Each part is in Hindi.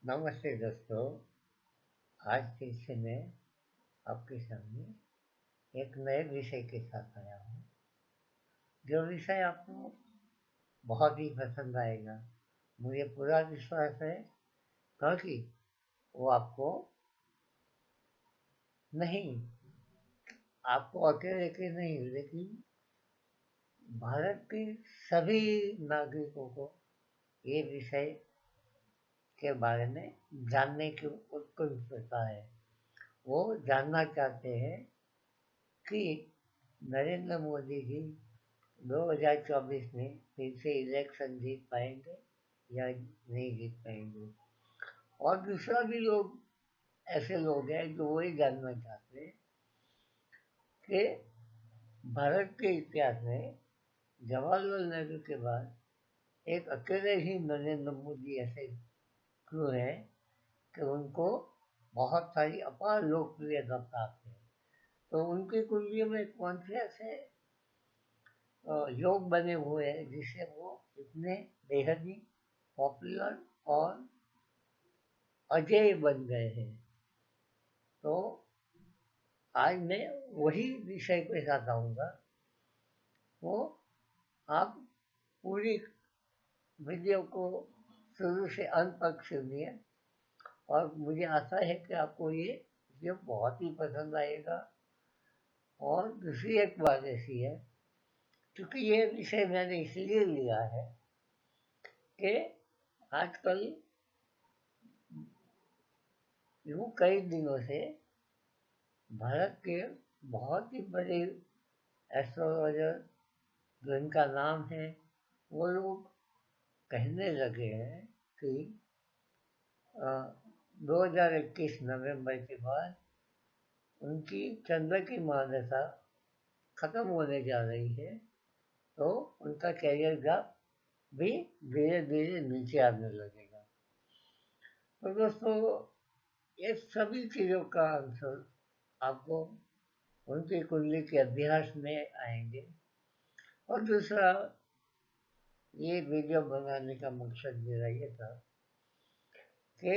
नमस्ते दोस्तों। आज फिर से मैं आपके सामने एक नए विषय के साथ आया हूँ। जो विषय आपको बहुत ही पसंद आएगा, मुझे पूरा विश्वास है, क्योंकि वो नहीं आपको अकेले के नहीं, लेकिन भारत के सभी नागरिकों को ये विषय के बारे में जानने की उत्सुकता है। वो जानना चाहते हैं कि नरेंद्र मोदी जी 2024 में फिर से इलेक्शन जीत पाएंगे या नहीं जीत पाएंगे। और दूसरा भी लोग ऐसे लोग हैं जो वही जानना चाहते हैं कि भारत के इतिहास में जवाहरलाल नेहरू के बाद एक अकेले ही नरेंद्र मोदी ऐसे क्यों है कि उनको बहुत सारी अपार लोकप्रियता प्राप्त है। तो उनकी कुंडली में कौन से ऐसे योग बने हुए हैं जिससे वो इतने बेहद ही पॉपुलर और अजय बन गए हैं। तो आज मैं वही विषय पे साथ आऊँगा। वो आप पूरी वीडियो को शुरू से अंत तक सुनिए और मुझे आशा है कि आपको ये वीडियो बहुत ही पसंद आएगा। और दूसरी एक बात ऐसी है, क्योंकि ये विषय मैंने इसलिए लिया है कि आजकल यूँ कई दिनों से भारत के बहुत ही बड़े एस्ट्रोलॉजर जिनका नाम है, वो लोग कहने लगे हैं कि 2021 नवंबर के बाद उनकी चंद्र की मान्यता खत्म होने जा रही है, तो उनका कैरियर ग्राफ भी धीरे धीरे नीचे आने लगेगा। तो दोस्तों, ये सभी चीज़ों का आंसर आपको उनकी कुंडली के अभ्यास में आएंगे। और दूसरा, ये वीडियो बनाने का मकसद मेरा ये था कि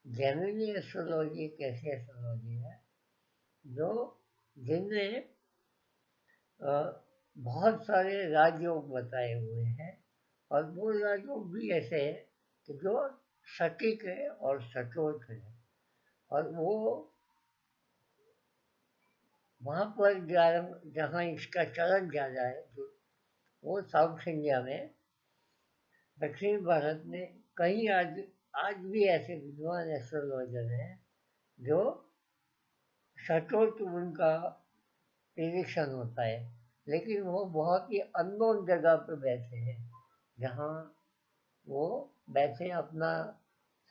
जेमिनी एस्ट्रोलॉजी एक ऐसी एस्ट्रोलॉजी है जो जिनने बहुत सारे राजयोग बताए हुए हैं, और वो राजयोग भी ऐसे हैं कि जो सटीक है और सचोट है। और वो वहाँ पर जहाँ इसका चलन ज़्यादा है, जो वो साउथ इंडिया में, दक्षिण भारत में कहीं आज आज भी ऐसे विद्वान एस्ट्रोलॉजर हैं जो सचोट उनका प्रिडिक्शन होता है, लेकिन वो बहुत ही अननोन जगह पे बैठे हैं, जहाँ वो बैठे अपना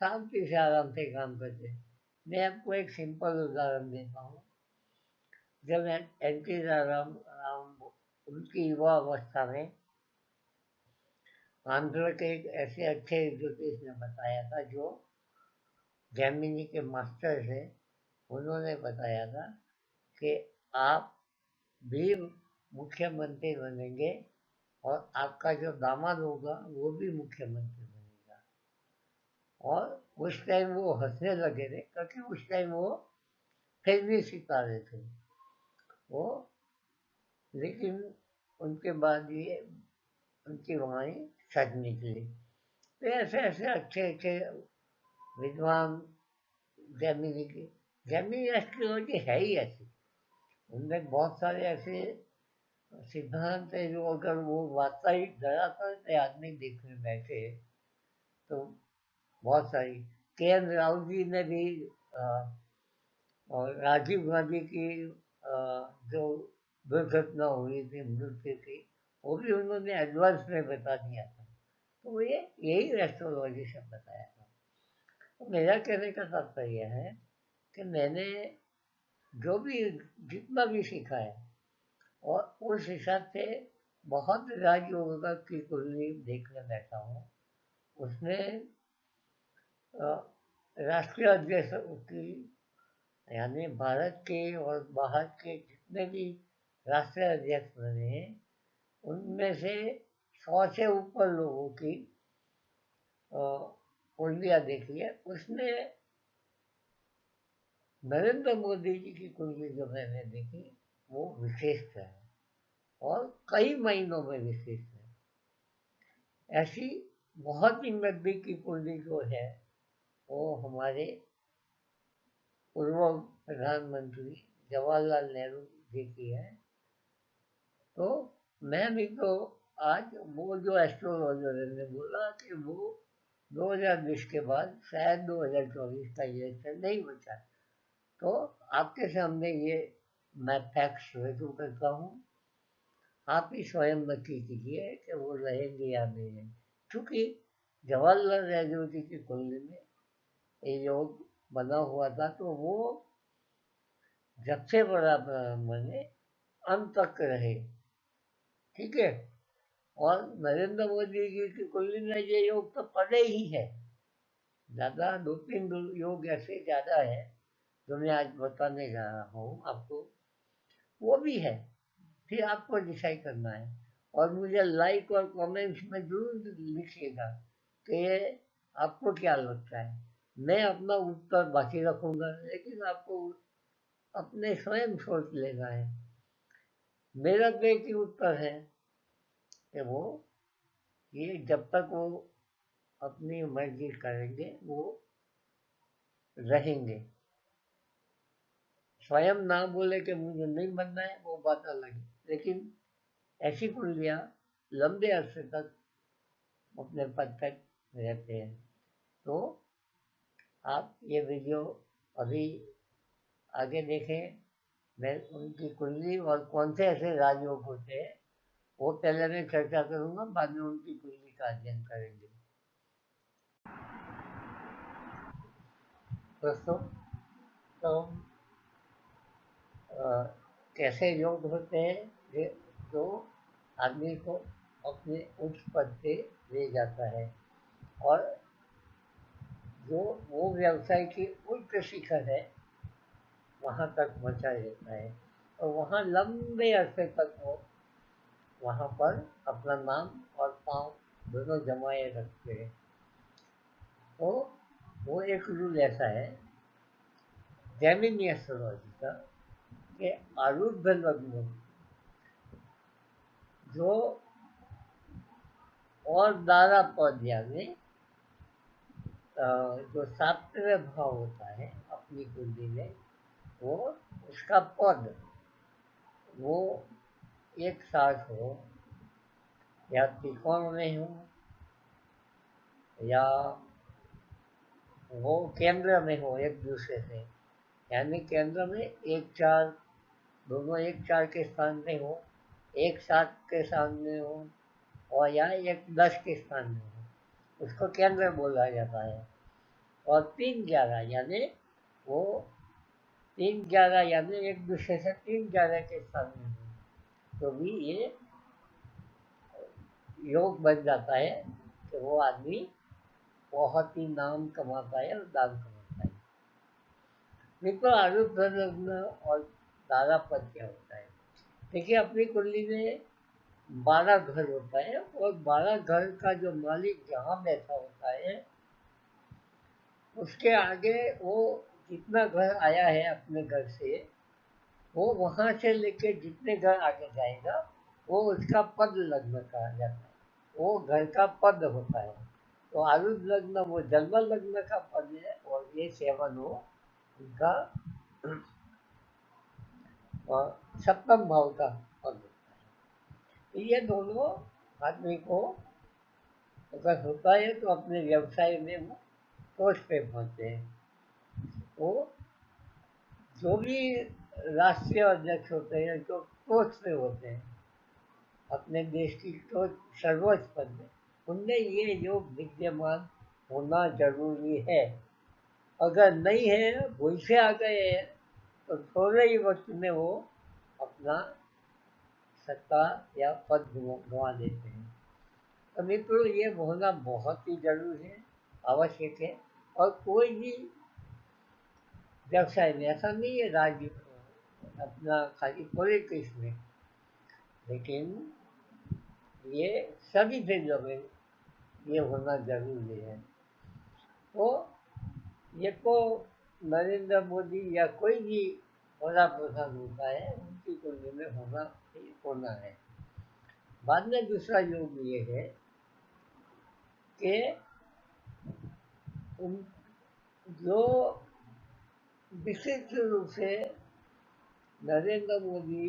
शांति से आराम से काम करते हैं। मैं आपको एक सिंपल उदाहरण देता हूँ। जब एन टी राम उनकी युवा अवस्था में आंध्र के एक ऐसे अच्छे ज्योतिष ने बताया था, जो जेमिनी के मास्टर थे, उन्होंने बताया था कि आप भी मुख्यमंत्री बनेंगे और आपका जो दामाद होगा वो भी मुख्यमंत्री बनेगा। और उस टाइम वो हंसने लगे थे, क्योंकि उस टाइम वो फिल्मी सितारे थे वो। लेकिन उनके बाद ये उनकी वाणी सच निकली। तो ऐसे ऐसे अच्छे अच्छे विद्वान जेमिनी एस्ट्रोलॉजी है ही ऐसी। उनमें बहुत सारे ऐसे सिद्धांत है जो अगर वो वास्तविक धरातल पे आदमी देखने बैठे तो बहुत सारी। के एन राव जी ने भी और राजीव गांधी की जो दुर्घटना हुई थी, मृत्यु की, वो भी उन्होंने एडवांस में बता दिया था। तो ये यही एस्ट्रोलॉजी से बताया था। तो मेरा कहने का तात्पर्य है कि मैंने जो भी जितना भी सीखा है, और उस हिसाब से बहुत राजयोगिका की कुंडली देखने बैठा हूँ। उसमें राष्ट्रीय अध्यक्ष की, यानी भारत के और बाहर के जितने भी राष्ट्रीय अध्यक्ष बने हैं, उनमें से 100 से ऊपर लोगों की कुंडलियाँ देखी है, उसमें नरेंद्र मोदी जी की कुंडली जो मैंने देखी वो विशेष है और कई महीनों में विशेष है। ऐसी बहुत ही नजदीक की कुंडली जो है वो हमारे पूर्व प्रधानमंत्री जवाहरलाल नेहरू जी की है। तो मैं भी तो आज वो जो एस्ट्रोलॉजर ने बोला कि वो 2020 के बाद शायद 2024 का इलेक्शन नहीं बचा, तो आपके सामने ये मैं फैक्ट्स रजू करता हूँ। आप ही स्वयं नक्की कीजिए कि वो रहेंगे या नहीं रहेंगे, क्योंकि जवाहरलाल नेहरू जी की कुंडली में ये योग बना हुआ था, तो वो जब से बड़ा बने अंत तक रहे, ठीक है। और नरेंद्र मोदी जी की कुंडली में ये योग तो पड़े ही है, ज्यादा 2-3 योग ऐसे ज्यादा है जो मैं आज बताने जा रहा हूँ आपको, वो भी है। फिर आपको डिसाइड करना है और मुझे लाइक और कमेंट्स में जरूर लिखिएगा कि ये आपको क्या लगता है। मैं अपना उत्तर बाकी रखूंगा, लेकिन आपको अपने स्वयं सोच लेना है। मेरा तो एक ही उत्तर है कि वो ये जब तक वो अपनी मर्जी करेंगे वो रहेंगे। स्वयं ना बोले कि मुझे नहीं बनना है वो बात अलग है, लेकिन ऐसी कुंडलियाँ लंबे अरसे तक अपने पद तक रहते हैं। तो आप ये वीडियो अभी आगे देखें। मैं उनकी कुंडली और कौन से ऐसे राजयोग होते हैं वो पहले मैं चर्चा करूंगा, बाद में उनकी कुंडली का अध्ययन करेंगे। दोस्तों, तो कैसे योग होते हैं जो आदमी को अपने उच्च पद पे ले जाता है और जो वो व्यवसाय की उच्च शिखर है वहाँ तक पहुँचा देता है और वहाँ लंबे अरसे तक वो वहाँ पर अपना नाम और पाँव दोनों जमाए रखते हैं। तो वो एक रूल ऐसा है जैमिनी एस्ट्रोलॉजी का कि आरुद्ध लग्न जो और दारा पद यानी जो 7वें भाव होता है अपनी कुंडली में, वो उसका पद वो एक साथ हो या त्रिकोण में हो या वो केंद्र में हो एक दूसरे से, यानी केंद्र में 1-4 दोनों 1-4 के स्थान में हो, 1-7 के स्थान में हो और या 1-10 के स्थान में हो, उसको केंद्र बोला जाता है। और 3-11 यानी वो 3-11 यानी एक दूसरे से 3-11 के स्थान में हो, तो भी ये योग बन जाता है कि वो आदमी बहुत ही नाम कमाता है और दान कमाता है। देखो आरुद्ध लग्न और दारा पद क्या होता है। देखिए अपनी कुंडली में 12 घर होता है और 12 घर का जो मालिक जहाँ बैठा होता है उसके आगे वो जितना घर आया है अपने घर से, वो वहाँ से लेके जितने घर आगे जाएगा वो उसका पद लग्न कहा जाता है, वो घर का पद होता है। तो आरुद्ध लग्न वो जन्म लग्न का पद है और ये 7 हो उनका सप्तम भाव का पद होता है। तो ये दोनों आदमी को अगर होता है तो अपने व्यवसाय में वो टॉच पे पहुंचते हैं। वो जो भी राष्ट्रीय अध्यक्ष होते हैं जो टॉच पे होते हैं अपने देश की टॉच सर्वोच्च पद में, उनमें ये योग विद्यमान होना जरूरी है। अगर नहीं है, भूल से आ गए हैं, तो थोड़े ही वक्त में वो अपना सत्ता या पद गंवा देते हैं। तो मित्रों ये होना बहुत ही जरूरी है, आवश्यक है। और कोई भी व्यवसाय में ऐसा नहीं है राज्य अपना खाली पॉलिटिक्स में, लेकिन ये सभी जगह में ये होना जरूरी है। तो ये को नरेंद्र मोदी या कोई भी बड़ा प्रधान होता है उनकी कुंडली में होना ही होना है। बाद में दूसरा योग ये है कि उन जो विशिष्ट रूप से नरेंद्र मोदी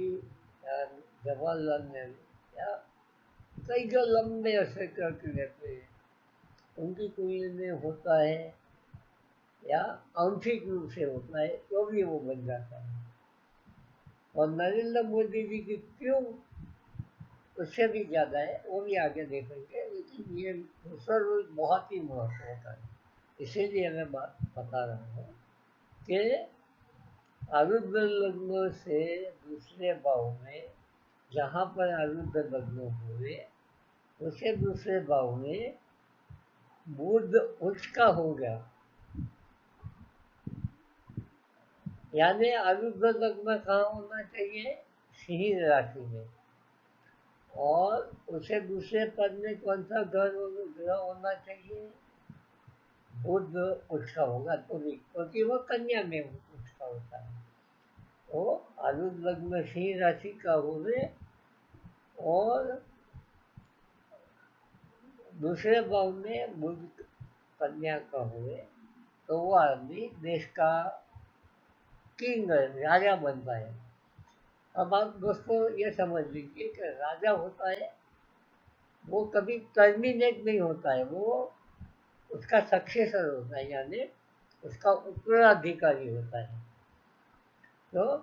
या जवाहरलाल नेहरू या कई जो लंबे अरसे करके रहते हैं उनकी कुंडली में होता है या आंशिक रूप से होता है तो भी वो बन जाता है। और नरेंद्र मोदी जी की क्यों उससे भी ज़्यादा है वो भी आगे देखेंगे, लेकिन ये दूसरा रूल बहुत ही महत्व होता है। इसीलिए मैं बात बता रहा हूँ कि आरुद्ध लग्न से दूसरे भाव में जहाँ पर आरुद्ध लग्न हुए उसे दूसरे भाव में बुध उच्च का हो गया, यानी आरुद्ध लग्न कहाँ होना चाहिए? सिंह राशि में। और उसे दूसरे पद में कौन सा ग्रह होना चाहिए? बुध उच्च का होगा तो भी, क्योंकि वो कन्या में उच्च का होता है। तो आरुद्ध लग्न सिंह राशि का हुए और दूसरे भाव में बुध कन्या का हुए तो वो आदमी देश का किंग राजा बनता है। अब आप दोस्तों ये समझ लीजिए कि राजा होता है वो कभी टर्मिनेट नहीं होता है, वो उसका सक्सेसर होता है, यानी उसका उत्तराधिकारी होता है। तो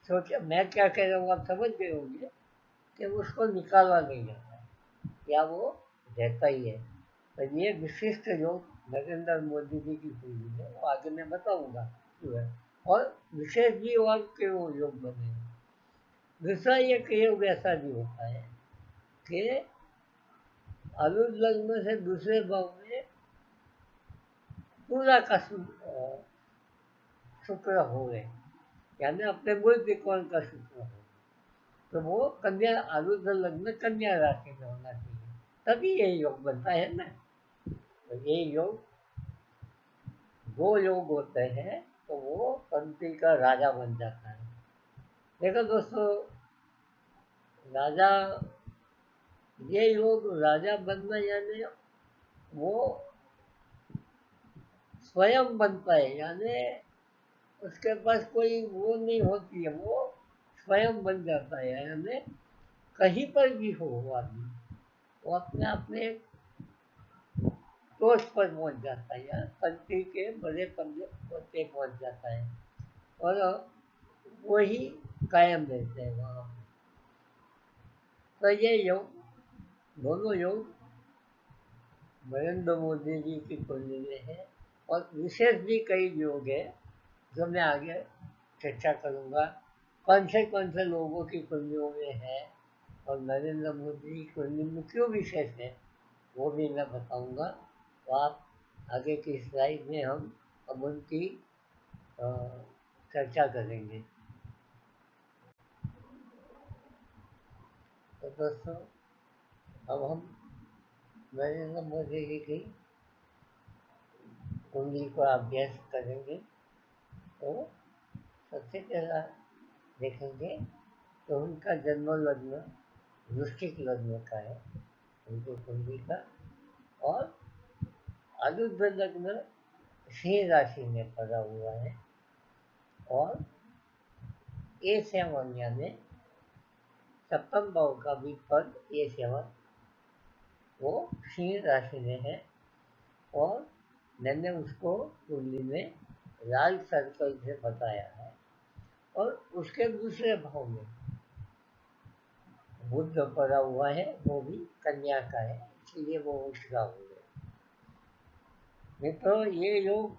सोचिए मैं क्या कह रहा हूँ, आप समझ गए होंगे कि उसको निकाला नहीं जाता है या वो रहता ही है। तो ये विशिष्ट योग नरेंद्र मोदी जी की हुई है, वो आगे मैं बताऊंगा क्यों है और विशेष भी और क्यों योग बने। दूसरा ये योग ऐसा भी होता है कि आरुद्ध लग्न से दूसरे भाव में पूरा का शुक्र हो गए, यानी अपने मूल त्रिकोण का शुक्र हो, तो वो कन्या आरुद्ध लग्न कन्या राशि में होना चाहिए, तभी ये योग बनता है ना। तो ये योग वो योग होते हैं तो वो पंक्ति का राजा बन जाता है। देखो दोस्तों, राजा, ये योग राजा बनना यानी वो स्वयं बनता है, यानी उसके पास कोई वो नहीं होती है, वो स्वयं बन जाता है, यानी कहीं पर भी हो वो आदमी वो अपने अपने टॉच पर पहुंच जाता है या पंक्ति के बड़े पन्ने पे पहुंच जाता है और वही कायम रहते हैं वहाँ। तो ये योग, दोनों योग नरेंद्र मोदी जी की कुंडली में है और विशेष भी कई योग है जो मैं आगे चर्चा करूँगा कौन से लोगों की कुंडलियों में है और नरेंद्र मोदी की कुंडली में क्यों विशेष है वो भी मैं बताऊँगा। तो आप आगे की स्लाइड में हम अब उनकी चर्चा करेंगे। तो दोस्तों अब हम नरेंद्र मोदी जी की कुंडली का अभ्यास करेंगे। तो सबसे पहला देखेंगे तो उनका जन्म लग्न वृश्चिक लग्न का है, उनकी कुंडली का, और आरुद्ध लग्न सिंह राशि में पड़ा हुआ है और A7 यानी सप्तम भाव का भी पद A7 वो सिंह राशि में है और मैंने उसको कुंडली में लाल सर्कल से बताया है। और उसके दूसरे भाव में बुध पड़ा हुआ है, वो भी कन्या का है, इसलिए वो उसका हो गया। मित्रों ये योग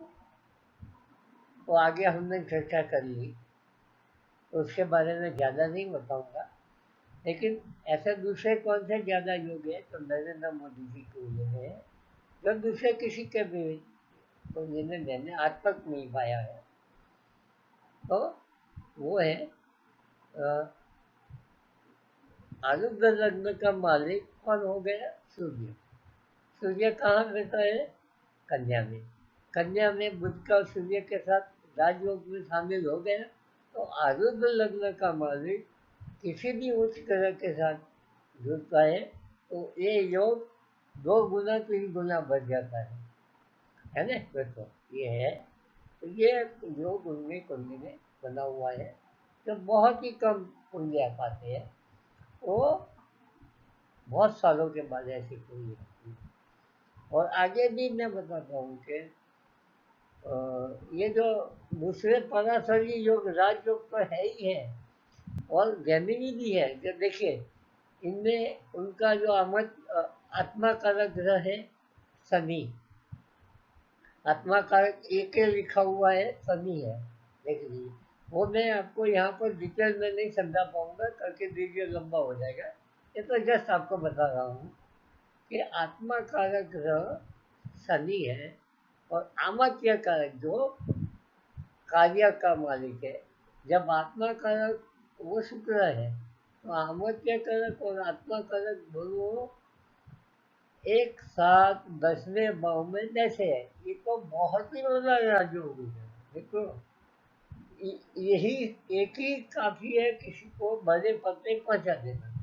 तो आगे हमने चर्चा कर ली तो उसके बारे में ज़्यादा नहीं बताऊंगा, लेकिन ऐसे दूसरे कौन से ज़्यादा योग है तो नरेंद्र मोदी जी के लिए है जो दूसरे किसी के भी तो जिन्हें मैंने आज तक नहीं पाया है। तो वो है आरुद्ध लग्न का मालिक कौन हो गया? सूर्य। सूर्य कहाँ रहता है? कन्या में। कन्या में बुध का सूर्य के साथ राजयोग में शामिल हो गया, तो आरुद्ध लग्न का मालिक किसी भी उच्च ग्रह के साथ जुड़ता है तो ये योग 2 गुना 3 गुना बढ़ जाता है ना दोस्तों। ये है, तो ये योग उनमें कुंडली में बना हुआ है, जो बहुत ही कम कुंडलियाँ पाते हैं, वो बहुत सालों के बाद ऐसी कुंडली होती है। और आगे भी मैं बताता हूँ कि ये जो दूसरे पराशरी योग राजयोग तो है ही है, और जैमिनी भी है। जो देखिए, इनमें उनका जो आत्मा कारक ग्रह है शनि, आत्मा कारक एक लिखा हुआ है शनि है, देख लीजिए। वो मैं आपको यहाँ पर डिटेल में नहीं समझा पाऊंगा, करके वीडियो लंबा हो जाएगा। ये तो जस्ट आपको बता रहा हूँ कि आत्मा कारक ग्रह शनि है, और आमत्य कारक जो कार्य का मालिक है। जब आत्मा कारक वो शुक्र है, तो आमत्य कारक और आत्मा कारक दोनों एक साथ 10वें भाव में जैसे है। ये तो बहुत ही बड़ा राजयोग है। देखो, यही एक ही काफी है किसी को बड़े पद पे पहुंचा देना।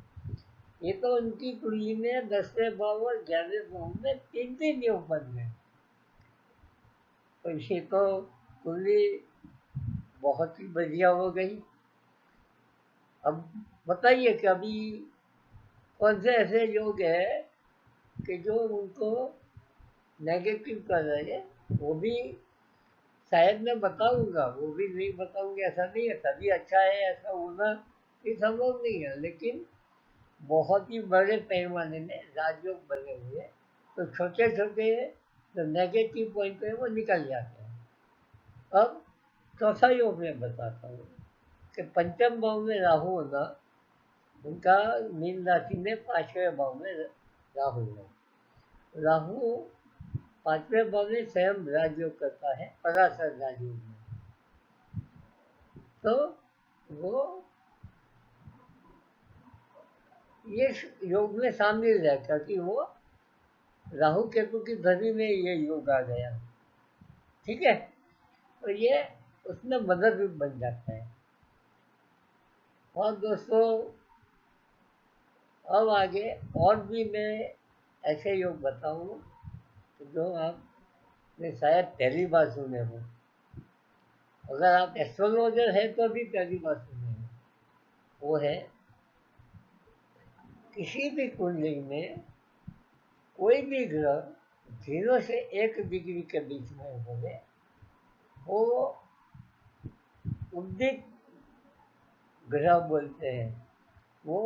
ये तो उनकी कुंडली में 10वें भाव और 11वें भाव में 3 योग बन गए। तो ये तो कुंडली बहुत ही बढ़िया हो गई। अब बताइए कि अभी कौन से ऐसे योग है कि जो उनको नेगेटिव कर रहे हैं, वो भी शायद मैं बताऊंगा, वो भी नहीं बताऊंगा ऐसा नहीं है। तभी अच्छा है, ऐसा होना ये संभव नहीं है, लेकिन बहुत ही बड़े पैमाने में राजयोग बने हुए हैं, तो छोटे छोटे जो नेगेटिव पॉइंट है वो निकल जाते हैं। अब चौथा योग मैं बताता हूँ कि पंचम भाव में राहु होना, उनका मीन राशि में 5वें भाव में राहु है। राहु 5वें भाव में स्वयं राजयोग करता है पराशर राजयोग में, तो वो ये योग में शामिल है, क्योंकि वो राहु केतु की धरी में ये योग आ गया। ठीक है, तो ये उसमें मदद भी बन जाता है। और दोस्तों, अब आगे और भी मैं ऐसे योग बताऊं जो आपने शायद पहली बार सुने हो। अगर आप एस्ट्रोलॉजर है तो भी पहली बार सुने हो। वो है, किसी भी कुंडली में कोई भी ग्रह 0 से 1 डिग्री के बीच में होवे, वो उद्दिक ग्रह बोलते हैं। वो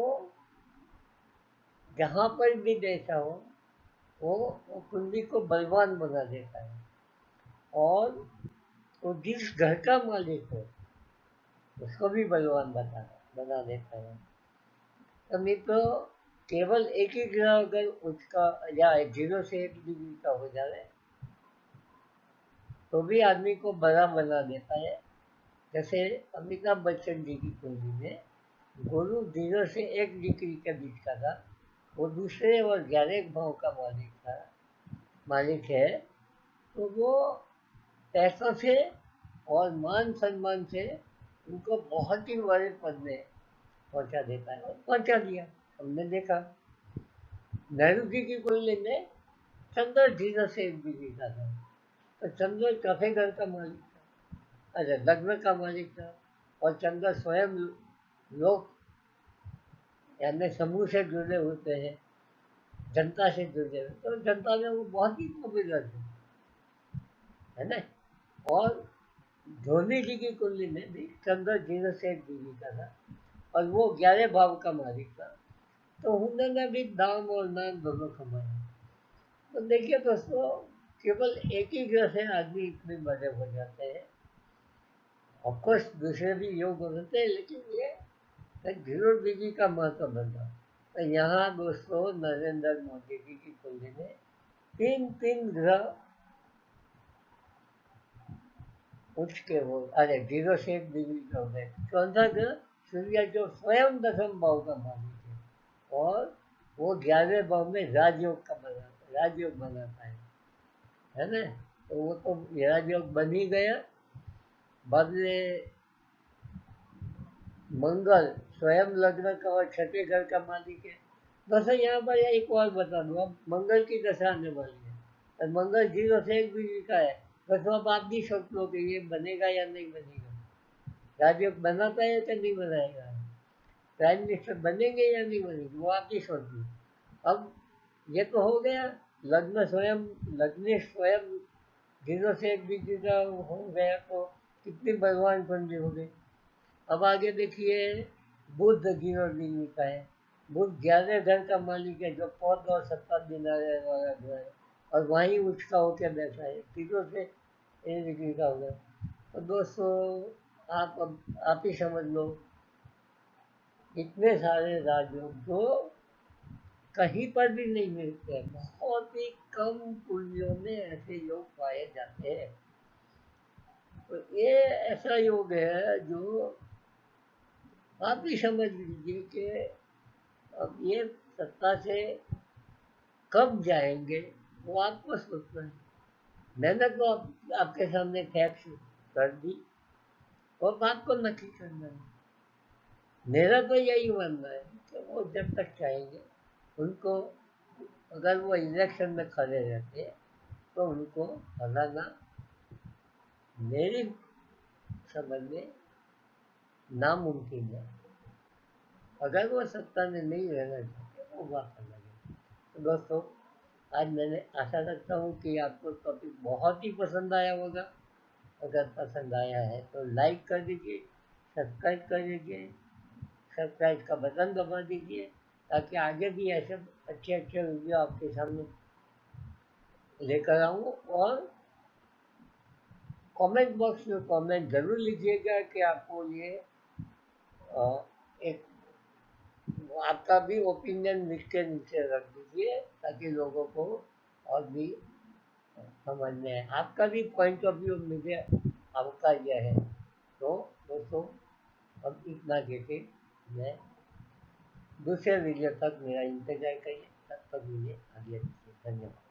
जहाँ पर भी जैसा हो, वो कुंडली को बलवान बना देता है। और वो जिस घर का मालिक हो उसको भी बलवान बना देता है। तो नहीं तो केवल एक ही ग्रह अगर उसका या 0 से 1 डिग्री का हो जाए तो भी आदमी को बड़ा बना देता है। जैसे अमिताभ बच्चन जी की कुंडली में गुरु 0 से 1 डिग्री के बीच का था, वो दूसरे और 11 भाव का मालिक है। तो वो पैसों से और मान सम्मान से उनको बहुत ही बड़े पद में पहुंचा देता है, और पहुंचा दिया। हमने देखा नेहरू जी की कुंडली में चंद्र 0 से 1 डिग्री का था, तो चंद्र चौथे घर का मालिक था, अरे लग्न का मालिक था। और चंद्र स्वयं लोग यानी समूह से जुड़े होते हैं, जनता से जुड़े हुए, तो जनता में वो बहुत ही पॉपुलर है ना। और धोनी जी की कुंडली में भी चंद्र 0 से 1 डिग्री का था, और वो 11 भाव का मालिक था। तो उन्होंने भी दाम और नाम दोनों कमाए। तो देखिए दोस्तों, केवल एक ही ग्रह से आदमी इतने बड़े हो जाते हैं। ऑफकोर्स दूसरे भी योग होते हैं, लेकिन ये 0 डिग्री का महत्व बनता। तो यहाँ दोस्तों नरेंद्र मोदी जी की कुंडली में 3 ग्रह उठ के वो, अरे 0 से 1 डिग्री का हो गए। कौन सा ग्रह? सूर्य, जो स्वयं 10वें भाव का मालिक है, और वो 11वें भाव में राजयोग बनाता है ना। तो वो तो मेरा योग बन ही गया। बाद में मंगल स्वयं लग्न का और छठे घर का मालिक है। बस यहाँ पर एक और बता दूँ, अब मंगल की दशा आने वाली है और मंगल 0 से 1 डिग्री का है। बस अब आप भी सोच लो कि ये बनेगा या नहीं बनेगा, राजयोग बनाता है या नहीं बनाएगा, प्राइम मिनिस्टर बनेंगे या नहीं बनेंगे, वो आप ही सोच लो। अब ये तो हो गया, लग्न स्वयं, लग्न स्वयं 0 से 1 डिग्री का हो गया तो कितनी भगवान पंजी हो गई। अब आगे देखिए, बुध 0 डिग्री का है। बुध 11 घर का मालिक है, जो पौध और सत्ता दिलाने वाला ग्रह है, और वहीं उसका होकर बैठा है, 0 से 1 डिग्री का होगा। तो दोस्तों, आप ही समझ लो, इतने सारे राजयोग जो कहीं पर भी नहीं मिलते हैं, बहुत ही कम कुंजियों में ऐसे योग पाए जाते हैं। तो ये ऐसा योग है जो आप ही समझ लीजिए कि अब ये सत्ता से कब जाएंगे, वो आपको सोचना है। मैंने तो आपके सामने फैक्ट्स कर दी, और बात को नक्की करना है। मेरा तो यही मानना है कि वो जब तक चाहेंगे, उनको, अगर वो इलेक्शन में खड़े रहते तो उनको हराना मेरी समझ में नामुमकिन है। अगर वो सत्ता में नहीं रहना चाहते, वो बात अलग है। तो दोस्तों, आज मैंने आशा रखता हूँ कि आपको टॉपिक बहुत ही पसंद आया होगा। अगर पसंद आया है तो लाइक कर दीजिए, सब्सक्राइब कर दीजिए, सब्सक्राइब का बटन दबा दीजिए, ताकि आगे भी ऐसे अच्छे अच्छे वीडियो आपके सामने लेकर आऊँ। और कमेंट बॉक्स में कमेंट जरूर लिखिएगा कि आपको ये एक, आपका भी ओपिनियन लिख के नीचे रख दीजिए, ताकि लोगों को और भी समझ में आए, आपका भी पॉइंट ऑफ व्यू मुझे आपका यह है। तो दोस्तों, अब इतना कहते मैं दूसरे वीडियो तक मेरा इंतजार करिए, तब तक मुझे आगे दीजिए। धन्यवाद।